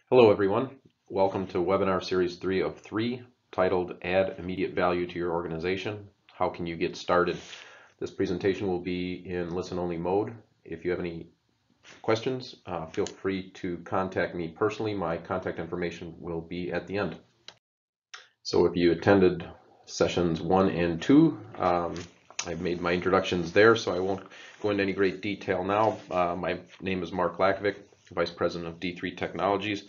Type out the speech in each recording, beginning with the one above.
Hello everyone. Welcome to webinar series 3 of 3 titled Add Immediate Value to Your Organization. How can you get started? This presentation will be in listen-only mode. If you have any questions, feel free to contact me personally. My contact information will be at the end. So if you attended sessions 1 and 2, I've made my introductions there, so I won't go into any great detail now. My name is Mark Lakovic, Vice President of D3 Technologies.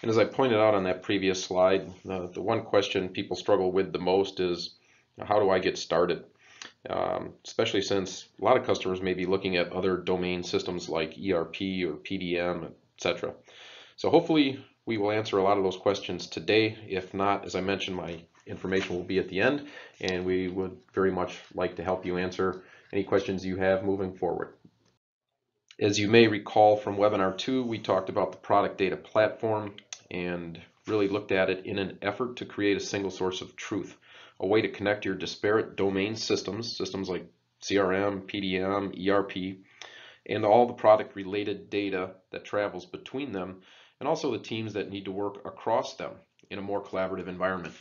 And as I pointed out on that previous slide, the one question people struggle with the most is, how do I get started? Especially since a lot of customers may be looking at other domain systems like ERP or PDM, etc. So hopefully we will answer a lot of those questions today. If not, as I mentioned, my information will be at the end, and we would very much like to help you answer any questions you have moving forward. As you may recall from webinar 2, we talked about the product data platform and really looked at it in an effort to create a single source of truth, a way to connect your disparate domain systems like CRM, PDM, ERP, and all the product related data that travels between them, and also the teams that need to work across them in a more collaborative environment.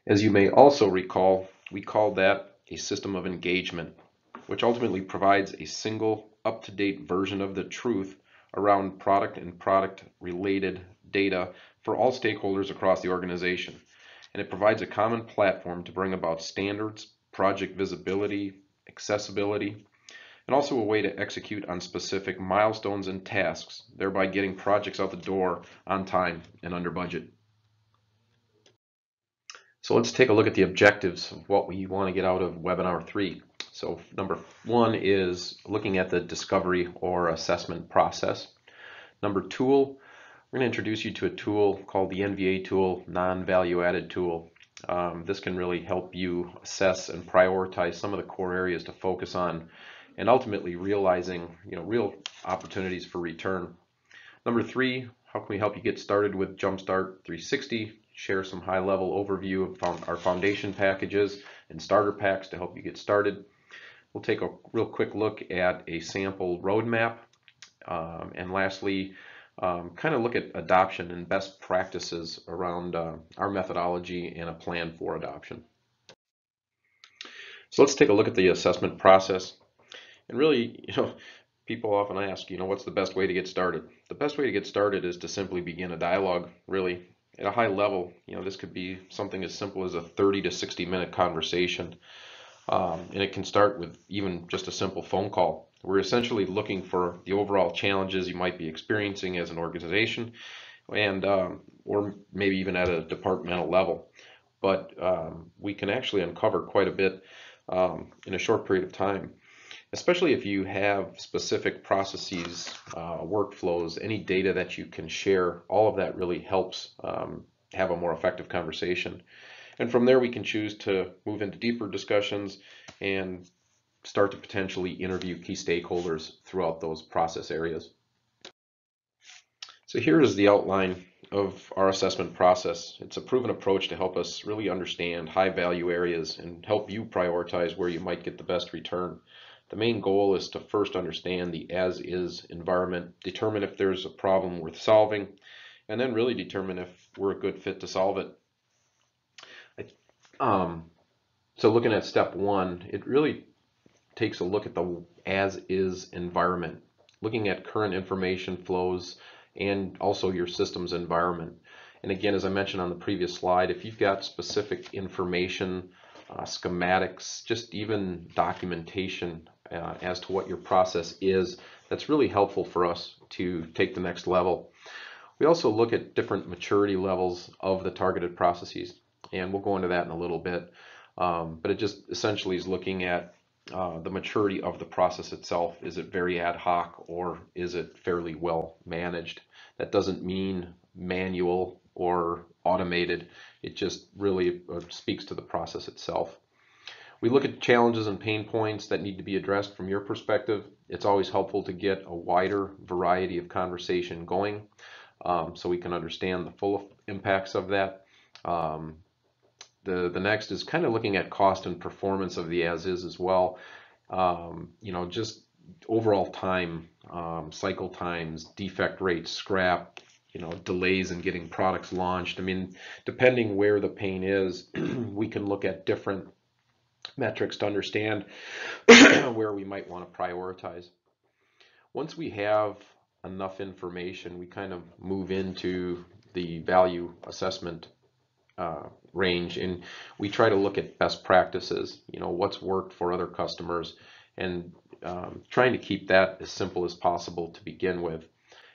As you may also recall, we call that a system of engagement, which ultimately provides a single up-to-date version of the truth around product and product related data for all stakeholders across the organization. And it provides a common platform to bring about standards, project visibility, accessibility, and also a way to execute on specific milestones and tasks, thereby getting projects out the door on time and under budget. So let's take a look at the objectives of what we want to get out of webinar 3. So number 1 is looking at the discovery or assessment process. Number 2, we're going to introduce you to a tool called the NVA tool, Non-Value-Added tool. This can really help you assess and prioritize some of the core areas to focus on, and ultimately realizing real opportunities for return. Number 3, how can we help you get started with Jumpstart 360? Share some high-level overview of our foundation packages and starter packs to help you get started. We'll take a real quick look at a sample roadmap, and lastly, kind of look at adoption and best practices around our methodology and a plan for adoption. So let's take a look at the assessment process. And really, people often ask, what's the best way to get started? The best way to get started is to simply begin a dialogue, really. At a high level, this could be something as simple as a 30 to 60-minute conversation. And it can start with even just a simple phone call. We're essentially looking for the overall challenges you might be experiencing as an organization, and or maybe even at a departmental level. But we can actually uncover quite a bit in a short period of time, especially if you have specific processes, workflows, any data that you can share. All of that really helps have a more effective conversation. And from there, we can choose to move into deeper discussions and start to potentially interview key stakeholders throughout those process areas. So here is the outline of our assessment process. It's a proven approach to help us really understand high value areas and help you prioritize where you might get the best return. The main goal is to first understand the as-is environment, determine if there's a problem worth solving, and then really determine if we're a good fit to solve it. So looking at step 1, it really takes a look at the as-is environment, looking at current information flows and also your system's environment. And again, as I mentioned on the previous slide, if you've got specific information, schematics, just even documentation as to what your process is, that's really helpful for us to take the next level. We also look at different maturity levels of the targeted processes, and we'll go into that in a little bit. But it just essentially is looking at the maturity of the process itself. Is it very ad hoc, or is it fairly well managed? That doesn't mean manual or automated. It just really speaks to the process itself. We look at challenges and pain points that need to be addressed from your perspective. It's always helpful to get a wider variety of conversation going, so we can understand the full impacts of that. The next is kind of looking at cost and performance of the as-is as well. Just overall time cycle times, defect rates, scrap, delays in getting products launched. I mean, depending where the pain is, we can look at different metrics to understand where we might want to prioritize. Once we have enough information, we kind of move into the value assessment range, and we try to look at best practices, what's worked for other customers, and trying to keep that as simple as possible to begin with.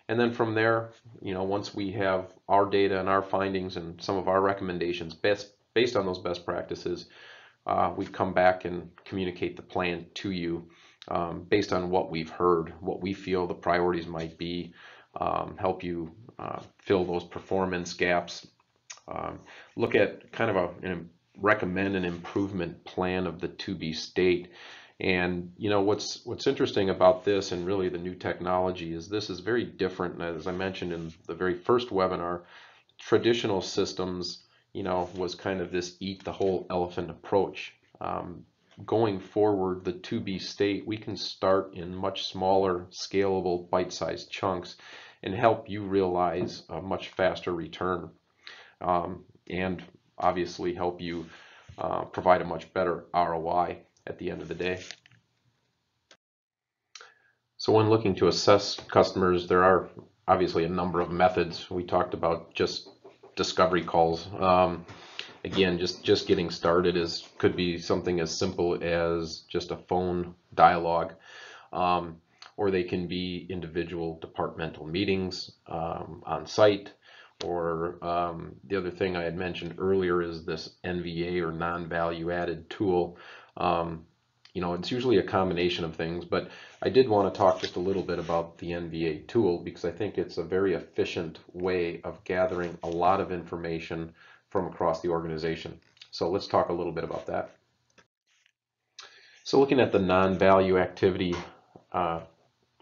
And then from there, once we have our data and our findings and some of our recommendations based on those best practices, we come back and communicate the plan to you based on what we've heard, what we feel the priorities might be, help you fill those performance gaps, look at kind of recommend an improvement plan of the to-be state. And what's interesting about this, and really the new technology, is this is very different. As I mentioned in the very first webinar, traditional systems, was kind of this eat the whole elephant approach. Going forward, the to-be state, we can start in much smaller, scalable, bite-sized chunks and help you realize a much faster return, and obviously help you provide a much better ROI at the end of the day. So when looking to assess customers, there are obviously a number of methods. We talked about just discovery calls. Again, just getting started could be something as simple as just a phone dialogue, or they can be individual departmental meetings on site, or the other thing I had mentioned earlier is this NVA or non-value added tool. It's usually a combination of things, but I did want to talk just a little bit about the NVA tool because I think it's a very efficient way of gathering a lot of information from across the organization. So let's talk a little bit about that. So looking at the non-value activity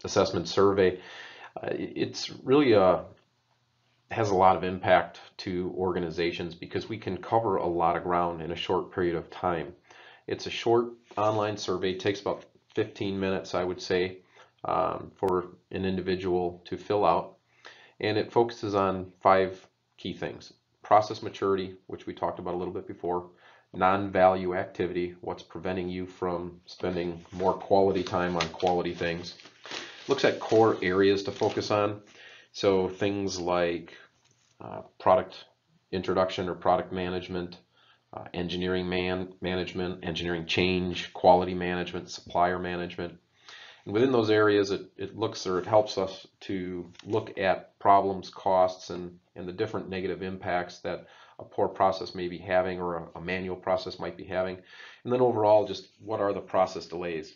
assessment survey, it's really has a lot of impact to organizations because we can cover a lot of ground in a short period of time. It's a short online survey, takes about 15 minutes, I would say, for an individual to fill out, and it focuses on 5 key things. Process maturity, which we talked about a little bit before, non-value activity, what's preventing you from spending more quality time on quality things. Looks at core areas to focus on, so things like product introduction or product management, engineering management, engineering change, quality management, supplier management. And within those areas, it helps us to look at problems, costs, and the different negative impacts that a poor process may be having or a manual process might be having. And then overall, just what are the process delays?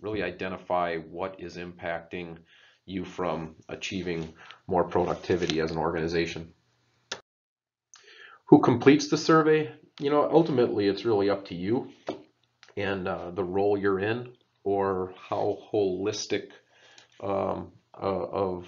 Really identify what is impacting you from achieving more productivity as an organization. Who completes the survey? Ultimately it's really up to you and the role you're in, or how holistic of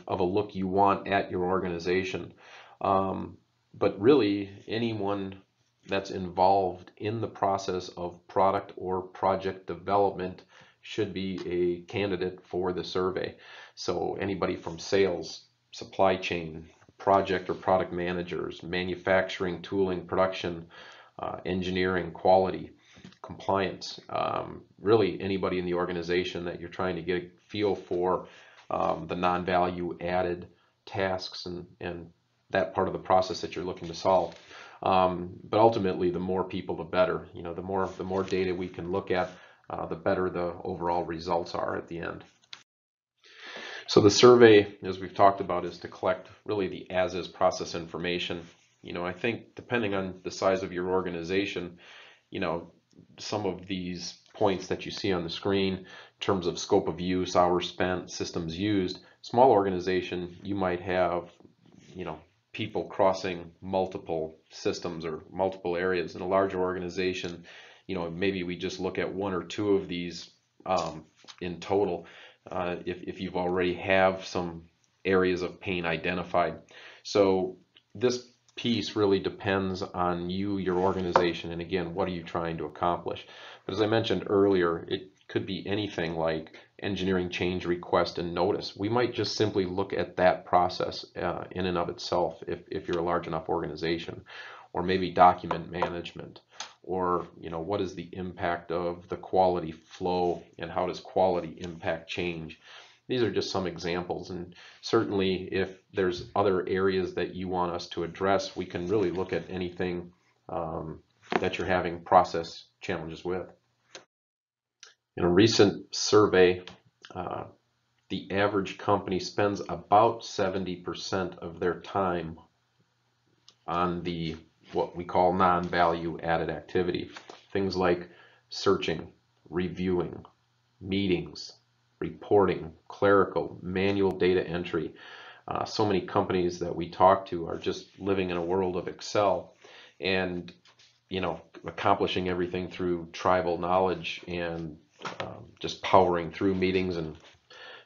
a look you want at your organization. But really anyone that's involved in the process of product or project development should be a candidate for the survey. So anybody from sales, supply chain, project or product managers, manufacturing, tooling, production, engineering, quality, compliance, really anybody in the organization that you're trying to get a feel for the non-value added tasks and that part of the process that you're looking to solve. But ultimately, the more people, the better. The more data we can look at, the better the overall results are at the end. So the survey, as we've talked about, is to collect really the as-is process information. I think depending on the size of your organization, some of these points that you see on the screen in terms of scope of use, hours spent, systems used, small organization, you might have, people crossing multiple systems or multiple areas. In a larger organization, maybe we just look at 1 or 2 of these in total. If you've already have some areas of pain identified. So this piece really depends on you, your organization, and again, what are you trying to accomplish? But as I mentioned earlier, it could be anything like engineering change request and notice. We might just simply look at that process in and of itself if you're a large enough organization, or maybe document management, or what is the impact of the quality flow and how does quality impact change. These are just some examples, and certainly if there's other areas that you want us to address, we can really look at anything that you're having process challenges with. In a recent survey, the average company spends about 70% of their time on what we call non-value added activity. Things like searching, reviewing, meetings, reporting, clerical, manual data entry. So many companies that we talk to are just living in a world of Excel and accomplishing everything through tribal knowledge and just powering through meetings and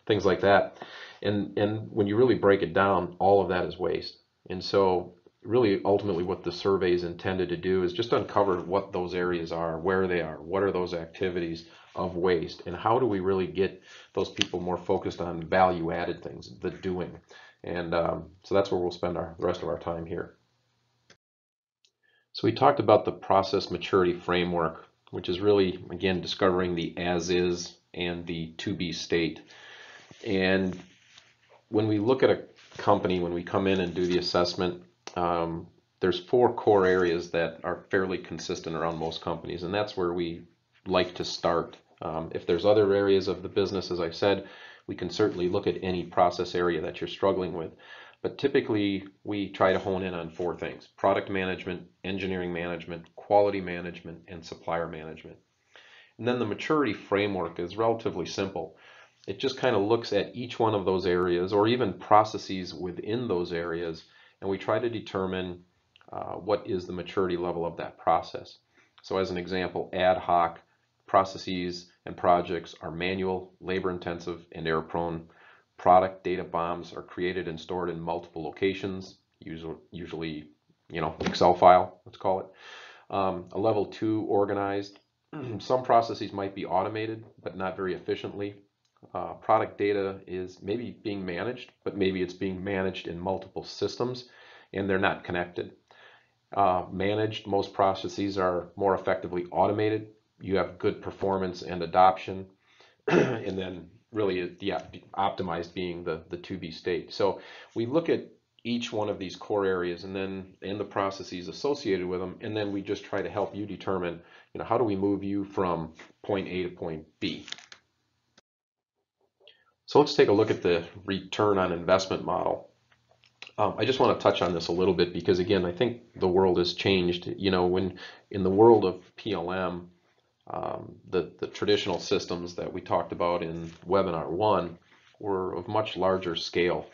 things like that. And when you really break it down, all of that is waste. And so really ultimately what the survey is intended to do is just uncover what those areas are, where they are, what are those activities of waste, and how do we really get those people more focused on value added things, the doing. And so that's where we'll spend the rest of our time here. So we talked about the process maturity framework, which is really, again, discovering the as is and the to be state. And when we look at a company, when we come in and do the assessment, there's 4 core areas that are fairly consistent around most companies, and that's where we like to start. If there's other areas of the business, as I said, we can certainly look at any process area that you're struggling with. But typically, we try to hone in on 4 things: product management, engineering management, quality management, and supplier management. And then the maturity framework is relatively simple. It just kind of looks at each one of those areas, or even processes within those areas, and we try to determine what is the maturity level of that process. So as an example, ad hoc processes and projects are manual, labor intensive, and error prone. Product data bombs are created and stored in multiple locations, usually Excel file, let's call it. A level 2 organized. Some processes might be automated, but not very efficiently. Product data is maybe being managed, but maybe it's being managed in multiple systems and they're not connected. Managed, most processes are more effectively automated. You have good performance and adoption, and then really the optimized being the to be state. So we look at each one of these core areas and then the processes associated with them, and then we just try to help you determine how do we move you from point A to point B. So let's take a look at the return on investment model. I just want to touch on this a little bit because, again, I think the world has changed. When in the world of PLM, the traditional systems that we talked about in webinar 1 were of much larger scale,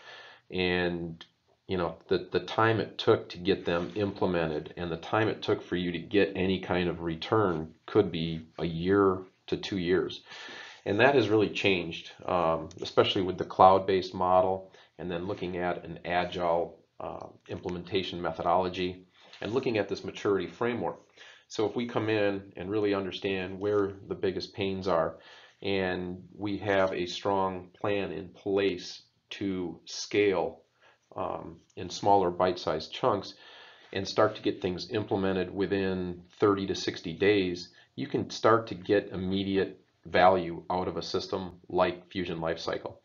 and the time it took to get them implemented and the time it took for you to get any kind of return could be a year to 2 years. And that has really changed, especially with the cloud-based model, and then looking at an agile implementation methodology and looking at this maturity framework. So if we come in and really understand where the biggest pains are, and we have a strong plan in place to scale in smaller bite-sized chunks and start to get things implemented within 30 to 60 days, you can start to get immediate value out of a system like Fusion Lifecycle.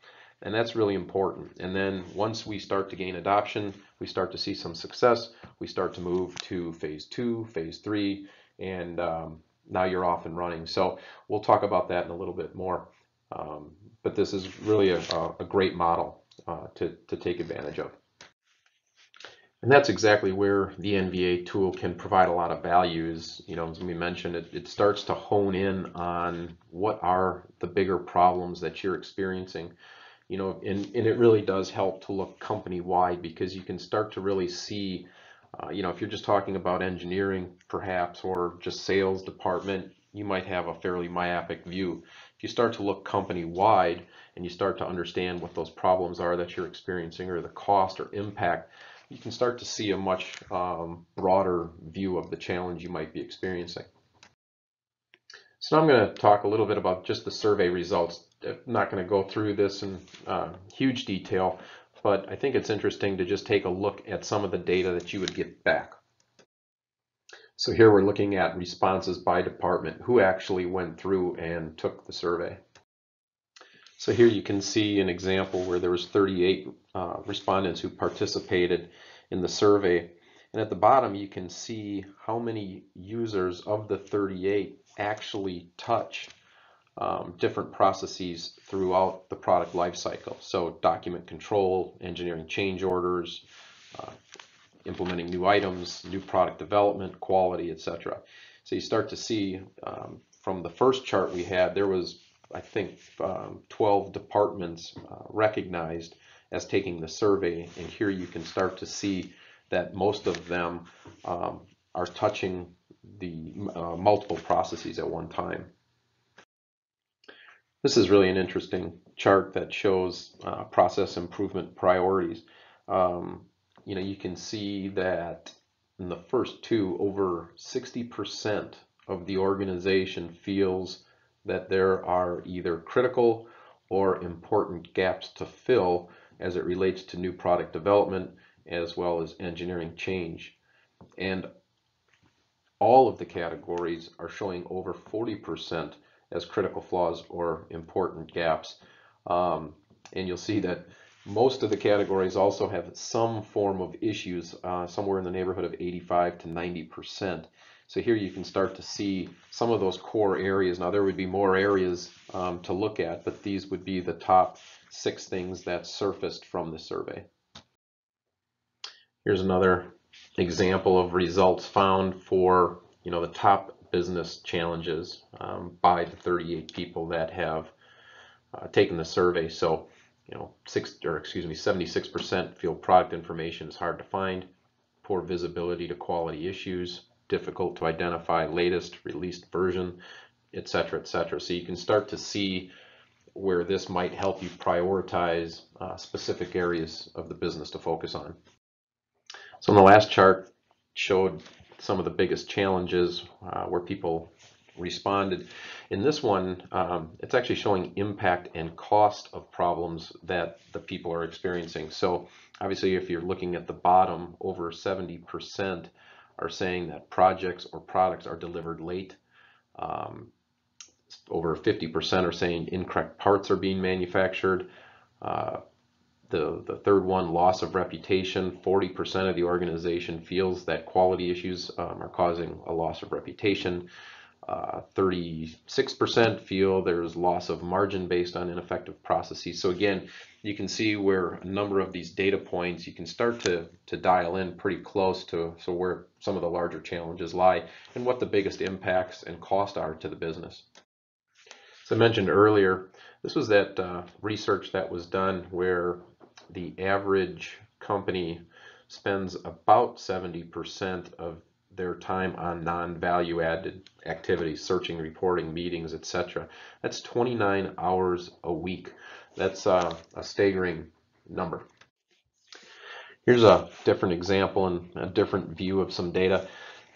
And that's really important. And then once we start to gain adoption, we start to see some success, we start to move to phase 2, phase 3, and now you're off and running. So we'll talk about that in a little bit more. But this is really a great model to take advantage of. And that's exactly where the NVA tool can provide a lot of value. As we mentioned, it starts to hone in on what are the bigger problems that you're experiencing. And it really does help to look company-wide, because you can start to really see, if you're just talking about engineering perhaps, or just sales department, you might have a fairly myopic view. If you start to look company-wide and you start to understand what those problems are that you're experiencing, or the cost or impact, you can start to see a much broader view of the challenge you might be experiencing. So now I'm going to talk a little bit about just the survey results. not going to go through this in huge detail, but I think it's interesting to just take a look at some of the data that you would get back. So here we're looking at responses by department, who actually went through and took the survey. So here you can see an example where there was 38 respondents who participated in the survey. And at the bottom you can see how many users of the 38 actually touch different processes throughout the product lifecycle. So document control, engineering change orders, implementing new items, new product development, quality, etc. So you start to see from the first chart we had, there was, I think, 12 departments recognized as taking the survey, and here you can start to see that most of them are touching the multiple processes at one time. This is really an interesting chart that shows process improvement priorities. You can see that in the first two, over 60% of the organization feels that there are either critical or important gaps to fill as it relates to new product development as well as engineering change. And all of the categories are showing over 40% as critical flaws or important gaps. And you'll see that most of the categories also have some form of issues, somewhere in the neighborhood of 85 to 90%. So here you can start to see some of those core areas. Now there would be more areas to look at, but these would be the top 6 things that surfaced from the survey. Here's another example of results found for the top business challenges by the 38 people that have taken the survey. So 76% feel product information is hard to find, poor visibility to quality issues, difficult to identify latest released version, etc., etc. So you can start to see where this might help you prioritize specific areas of the business to focus on. So in the last chart showed some of the biggest challenges where people responded. In this one, it's actually showing impact and cost of problems that the people are experiencing. So obviously if you're looking at the bottom, over 70% are saying that projects or products are delivered late. Over 50% are saying incorrect parts are being manufactured. The third one, loss of reputation. 40% of the organization feels that quality issues are causing a loss of reputation. 36% feel there's loss of margin based on ineffective processes. So again, you can see where a number of these data points, you can start to dial in pretty close to where some of the larger challenges lie and what the biggest impacts and cost are to the business. As I mentioned earlier, this was that research that was done where the average company spends about 70% of their time on non-value added activities, searching, reporting, meetings, etc. That's 29 hours a week. That's a staggering number. Here's a different example and a different view of some data.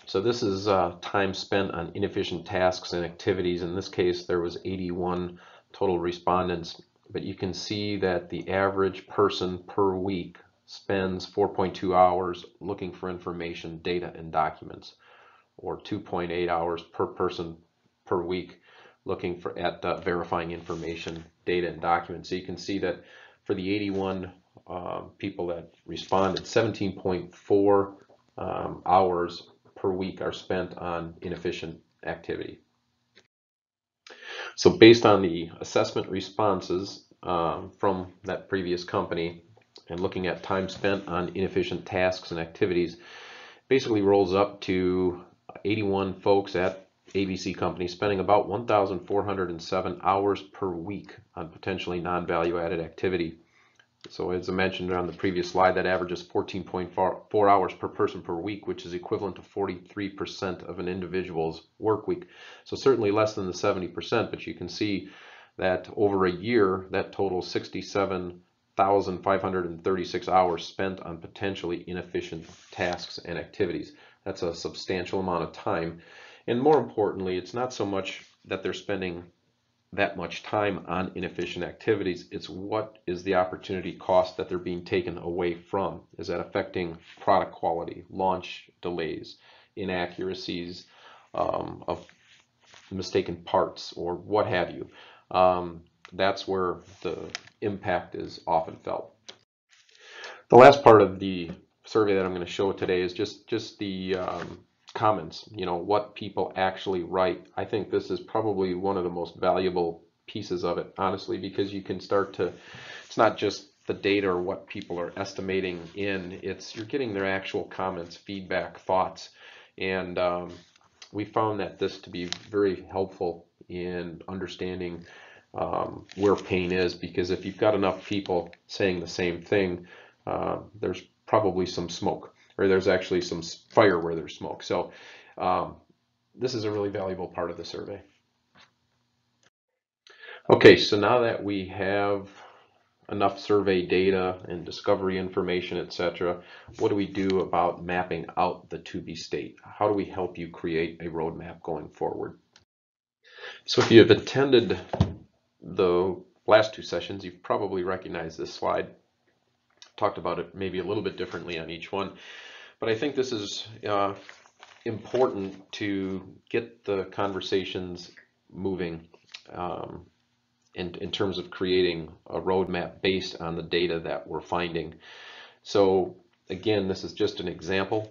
So this is time spent on inefficient tasks and activities. In this case, there was 81 total respondents, but you can see that the average person per week spends 4.2 hours looking for information, data, and documents, or 2.8 hours per person per week looking at verifying information, data, and documents. So you can see that for the 81 people that responded, 17.4 hours per week are spent on inefficient activity. So based on the assessment responses from that previous company and looking at time spent on inefficient tasks and activities, basically rolls up to 81 folks at ABC Company spending about 1,407 hours per week on potentially non-value added activity. So as I mentioned on the previous slide, that averages 14.4 hours per person per week, which is equivalent to 43% of an individual's work week. So certainly less than the 70%, but you can see that over a year, that totals 67,536 hours spent on potentially inefficient tasks and activities. That's a substantial amount of time. And more importantly, it's not so much that they're spending that much time on inefficient activities. It's what is the opportunity cost that they're being taken away from. Is that affecting product quality, launch delays, inaccuracies, of mistaken parts, or what have you? That's where the impact is often felt. The last part of the survey that I'm going to show today is just the comments, what people actually write. I think this is probably one of the most valuable pieces of it, honestly, because you can start to, it's not just the data or what people are estimating in, it's you're getting their actual comments, feedback, thoughts, and we found that this to be very helpful in understanding where pain is, because if you've got enough people saying the same thing, there's probably some smoke, or there's actually some fire where there's smoke. So this is a really valuable part of the survey. Okay, so now that we have enough survey data and discovery information, etc., what do we do about mapping out the to-be state? How do we help you create a roadmap going forward? So if you have attended the last two sessions, you've probably recognized this slide. Talked about it maybe a little bit differently on each one, but I think this is important to get the conversations moving in terms of creating a roadmap based on the data that we're finding. So again, this is just an example,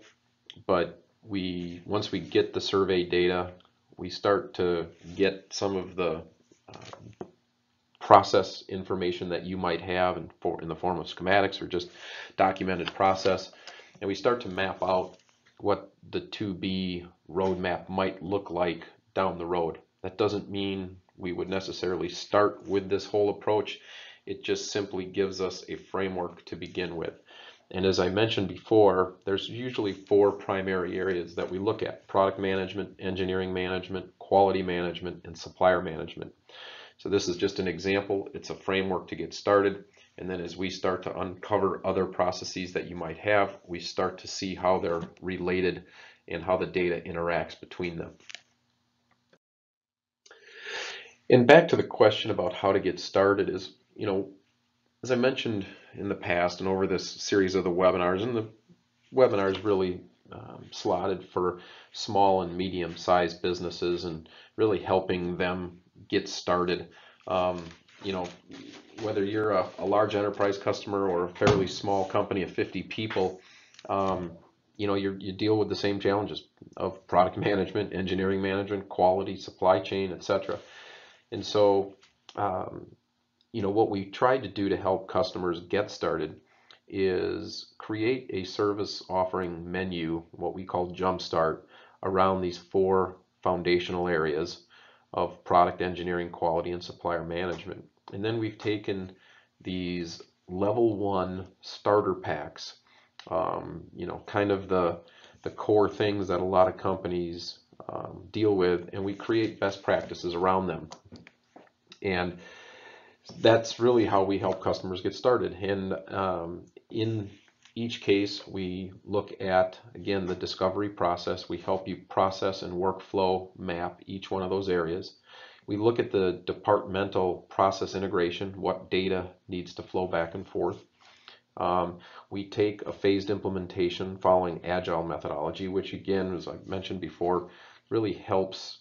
but once we get the survey data, we start to get some of the process information that you might have in the form of schematics or just documented process, and we start to map out what the to-be roadmap might look like down the road. That doesn't mean we would necessarily start with this whole approach. It just simply gives us a framework to begin with. And as I mentioned before, there's usually 4 primary areas that we look at: product management, engineering management, quality management, and supplier management. So this is just an example. It's a framework to get started. And then as we start to uncover other processes that you might have, we start to see how they're related and how the data interacts between them. And back to the question about how to get started is, as I mentioned in the past and over this series of the webinars, and the webinars really slotted for small and medium-sized businesses and really helping them get started. Whether you're a large enterprise customer or a fairly small company of 50 people, you deal with the same challenges of product management, engineering management, quality, supply chain, etc. And so, what we tried to do to help customers get started is create a service offering menu, what we call Jumpstart, around these 4 foundational areas of product engineering, quality, and supplier management. And then we've taken these level 1 starter packs, kind of the core things that a lot of companies deal with, and we create best practices around them. And that's really how we help customers get started. And in each case, we look at, again, the discovery process. We help you process and workflow map each one of those areas. We look at the departmental process integration, what data needs to flow back and forth. We take a phased implementation following Agile methodology, which again, as I mentioned before, really helps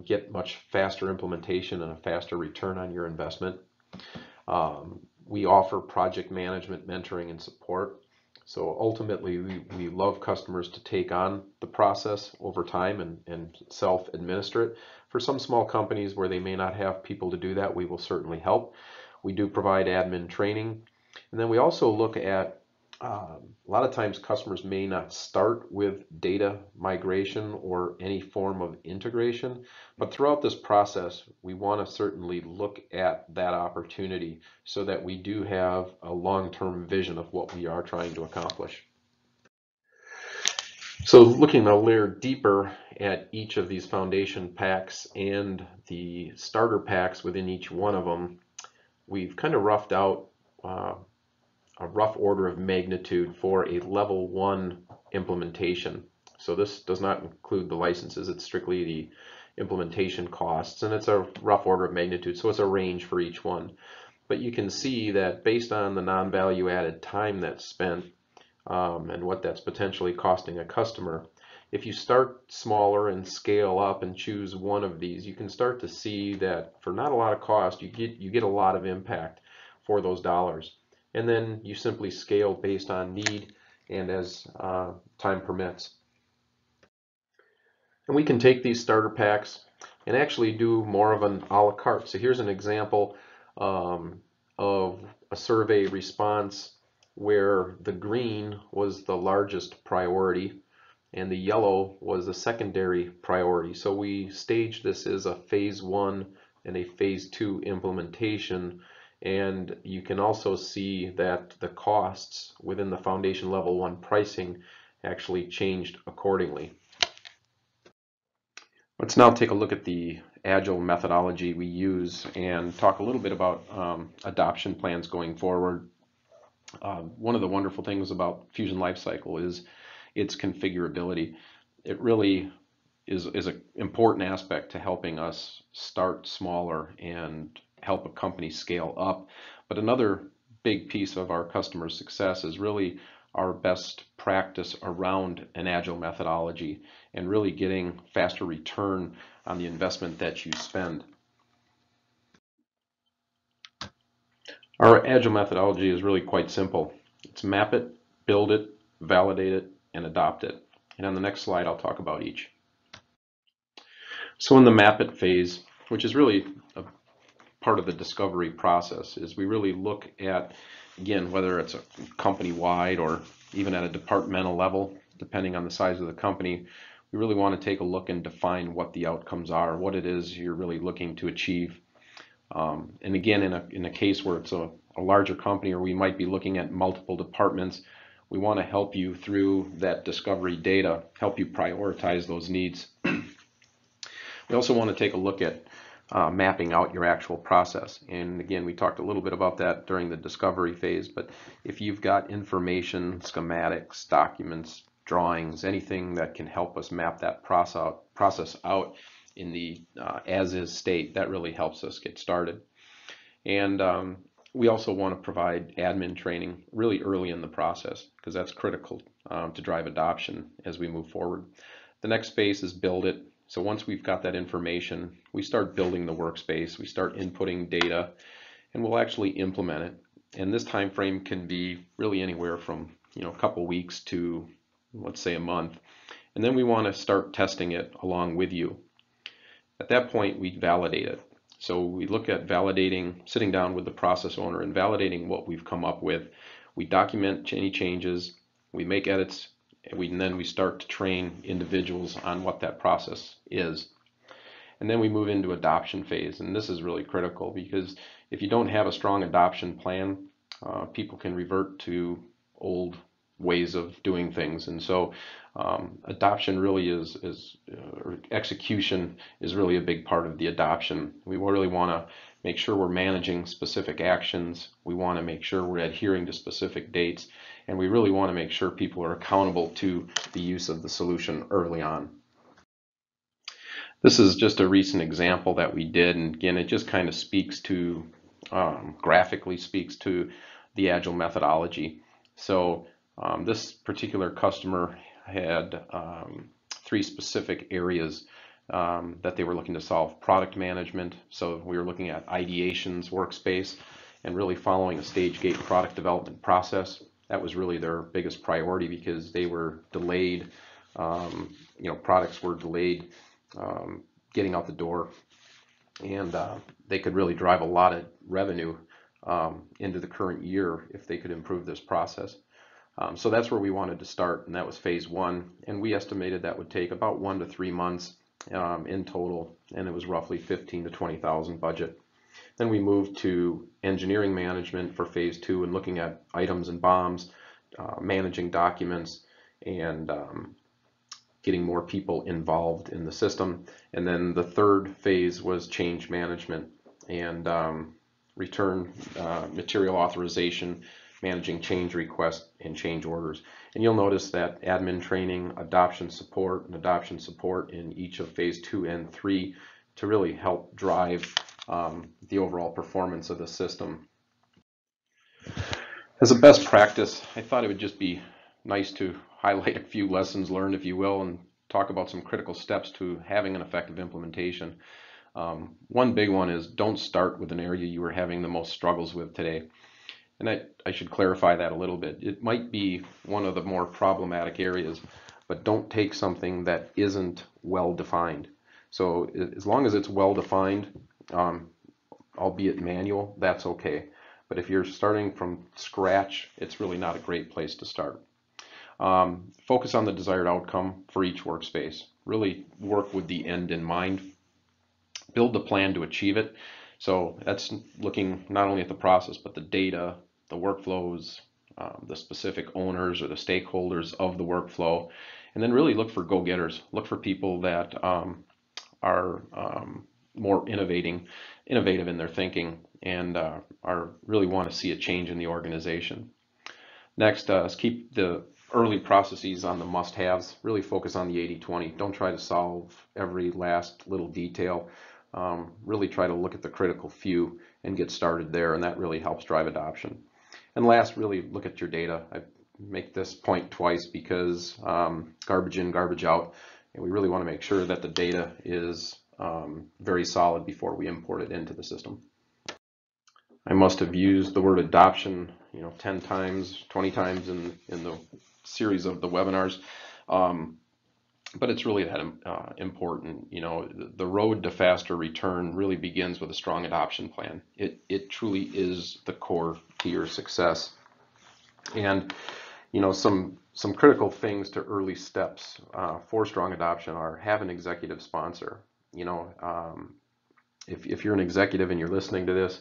get much faster implementation and a faster return on your investment. We offer project management, mentoring, and support. So ultimately, we love customers to take on the process over time and self-administer it. For some small companies where they may not have people to do that, we will certainly help. We do provide admin training. And then we also look at, a lot of times customers may not start with data migration or any form of integration, but throughout this process, we want to certainly look at that opportunity so that we do have a long-term vision of what we are trying to accomplish. So looking a layer deeper at each of these foundation packs and the starter packs within each one of them, we've kind of roughed out a rough order of magnitude for a level 1 implementation. So this does not include the licenses, it's strictly the implementation costs, and it's a rough order of magnitude, so it's a range for each one. But you can see that based on the non-value added time that's spent and what that's potentially costing a customer, if you start smaller and scale up and choose one of these, you can start to see that for not a lot of cost, you get a lot of impact for those dollars. And then you simply scale based on need and as time permits. And we can take these starter packs and actually do more of an a la carte. So here's an example of a survey response where the green was the largest priority and the yellow was a secondary priority. So we staged this as a phase 1 and a phase 2 implementation, and you can also see that the costs within the foundation level 1 pricing actually changed accordingly. Let's now take a look at the Agile methodology we use and talk a little bit about adoption plans going forward. One of the wonderful things about Fusion Lifecycle is its configurability. It really is an important aspect to helping us start smaller and help a company scale up. But another big piece of our customer success is really our best practice around an Agile methodology and really getting faster return on the investment that you spend. Our Agile methodology is really quite simple. It's map it, build it, validate it, and adopt it. And on the next slide, I'll talk about each. So in the map it phase, which is really a part of the discovery process, is we really look at, again, whether it's a company-wide or even at a departmental level, depending on the size of the company, we really want to take a look and define what the outcomes are, what it is you're really looking to achieve. And again, in a case where it's a larger company, or we might be looking at multiple departments, we want to help you through that discovery data, help you prioritize those needs. We also want to take a look at mapping out your actual process. And again, we talked a little bit about that during the discovery phase, but if you've got information, schematics, documents, drawings, anything that can help us map that process out in the as-is state, that really helps us get started. And we also want to provide admin training really early in the process, because that's critical to drive adoption as we move forward. The next phase is build it. So once we've got that information, we start building the workspace, we start inputting data, and we'll actually implement it. And this time frame can be really anywhere from a couple weeks to, let's say, a month. And then we want to start testing it along with you. At that point, we validate it. So we look at validating, sitting down with the process owner and validating what we've come up with. We document any changes, we make edits, and then we start to train individuals on what that process is. And then we move into adoption phase, and this is really critical, because if you don't have a strong adoption plan, people can revert to old ways of doing things. And so adoption really or execution is really a big part of the adoption. We really want to make sure we're managing specific actions. We want to make sure we're adhering to specific dates, and we really want to make sure people are accountable to the use of the solution early on. This is just a recent example that we did, and again, it just kind of speaks to, graphically speaks to the Agile methodology. So this particular customer had 3 specific areas that they were looking to solve. Product management, so we were looking at ideations, workspace, and really following a stage gate product development process. That was really their biggest priority, because they were delayed, products were delayed getting out the door, and they could really drive a lot of revenue into the current year if they could improve this process. So that's where we wanted to start, and that was phase 1, and we estimated that would take about 1 to 3 months in total, and it was roughly $15,000 to $20,000 budget. Then we moved to engineering management for phase 2 and looking at items and bombs, managing documents, and getting more people involved in the system. And then the third phase was change management and return material authorization, managing change requests and change orders. And you'll notice that admin training, adoption support, and adoption support in each of phase 2 and 3 to really help drive the overall performance of the system. As a best practice, I thought it would just be nice to highlight a few lessons learned, if you will, and talk about some critical steps to having an effective implementation. One big one is don't start with an area you are having the most struggles with today. And I should clarify that a little bit. It might be one of the more problematic areas, but don't take something that isn't well defined. So as long as it's well defined, albeit manual, that's okay. But if you're starting from scratch, it's really not a great place to start. Focus on the desired outcome for each workspace. Really work with the end in mind. Build the plan to achieve it. So that's looking not only at the process, but the data, the workflows, the specific owners or the stakeholders of the workflow. And then really look for go-getters. Look for people that are more innovative in their thinking and really want to see a change in the organization. Next, is keep the early processes on the must-haves. Really focus on the 80-20. Don't try to solve every last little detail. Really try to look at the critical few and get started there, and that really helps drive adoption. And last, really look at your data. I make this point twice because garbage in, garbage out, and we really want to make sure that the data is very solid before we import it into the system. I must have used the word adoption, 10 times, 20 times in the series of the webinars, but it's really that important. The road to faster return really begins with a strong adoption plan. It truly is the core to your success. And some critical things to early steps for strong adoption are have an executive sponsor. If you're an executive and you're listening to this,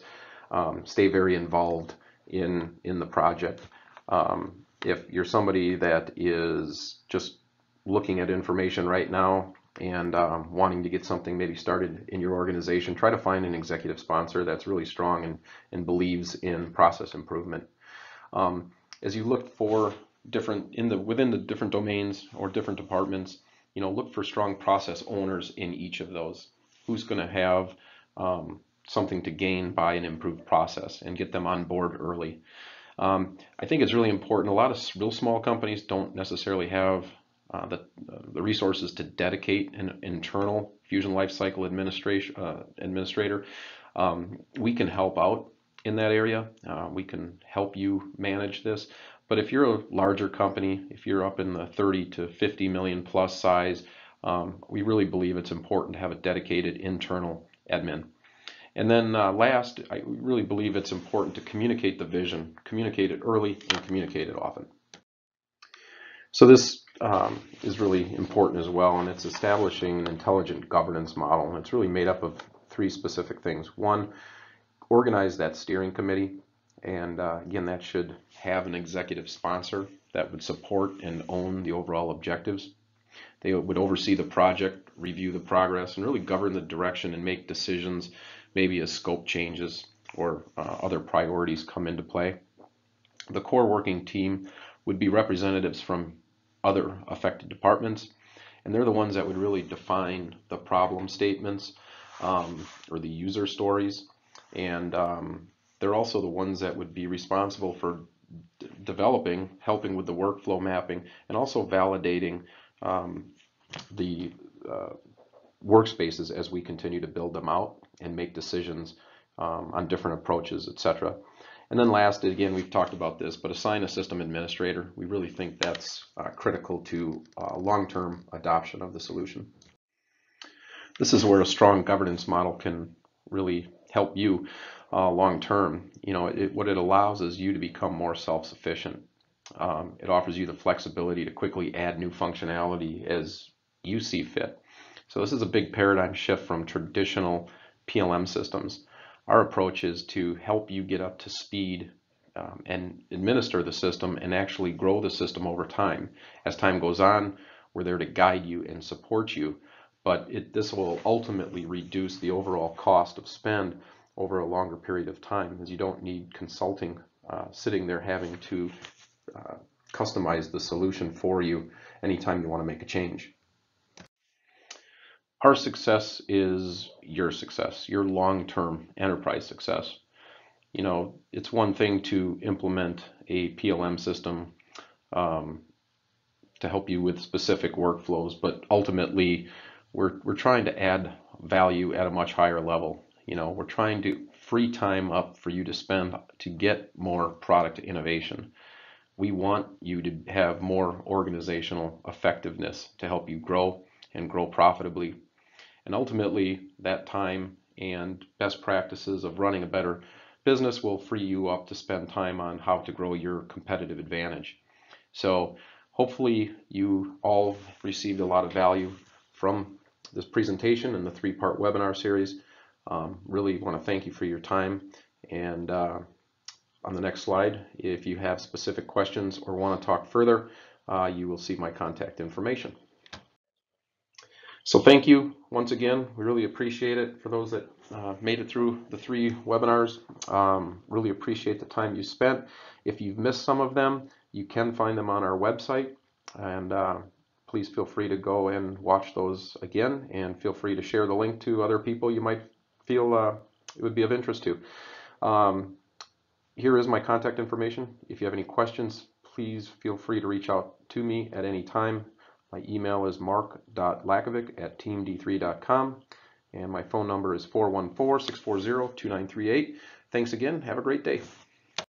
stay very involved in the project. If you're somebody that is just looking at information right now and wanting to get something maybe started in your organization, try to find an executive sponsor that's really strong and believes in process improvement. As you look for within the different domains or different departments, look for strong process owners in each of those. Who's going to have something to gain by an improved process, and get them on board early. I think it's really important. A lot of real small companies don't necessarily have the resources to dedicate an internal Fusion Lifecycle administrator. We can help out in that area. We can help you manage this. But if you're a larger company, if you're up in the 30 to 50 million plus size, we really believe it's important to have a dedicated internal admin. And then last, I really believe it's important to communicate the vision, communicate it early and communicate it often. So this is really important as well, and it's establishing an intelligent governance model. And it's really made up of 3 specific things. One, organize that steering committee. And again, that should have an executive sponsor that would support and own the overall objectives. They would oversee the project, review the progress, and really govern the direction and make decisions, maybe as scope changes or other priorities come into play. The core working team would be representatives from other affected departments, and they're the ones that would really define the problem statements or the user stories, and they're also the ones that would be responsible for developing, helping with the workflow mapping, and also validating the workspaces as we continue to build them out and make decisions on different approaches, etc. And then last, again, we've talked about this, but assign a system administrator. We really think that's critical to long-term adoption of the solution. This is where a strong governance model can really help you long-term. What it allows is you to become more self-sufficient. It offers you the flexibility to quickly add new functionality as you see fit. So this is a big paradigm shift from traditional PLM systems. Our approach is to help you get up to speed and administer the system and actually grow the system over time. As time goes on, we're there to guide you and support you, but this will ultimately reduce the overall cost of spend over a longer period of time, as you don't need consulting sitting there having to customize the solution for you anytime you want to make a change. Our success is your success, your long-term enterprise success. You know, it's one thing to implement a PLM system to help you with specific workflows, but ultimately we're trying to add value at a much higher level. You know, we're trying to free time up for you to spend to get more product innovation. We want you to have more organizational effectiveness to help you grow and grow profitably. And ultimately, that time and best practices of running a better business will free you up to spend time on how to grow your competitive advantage. So hopefully you all received a lot of value from this presentation and the three-part webinar series. Really want to thank you for your time. And on the next slide, if you have specific questions or want to talk further, you will see my contact information. So thank you once again. We really appreciate it. For those that made it through the 3 webinars, really appreciate the time you spent. If you've missed some of them, you can find them on our website, and please feel free to go and watch those again, and feel free to share the link to other people you might feel it would be of interest to. Here is my contact information. If you have any questions, please feel free to reach out to me at any time. My email is mark.lakovic@teamd3.com, and my phone number is 414-640-2938. Thanks again. Have a great day.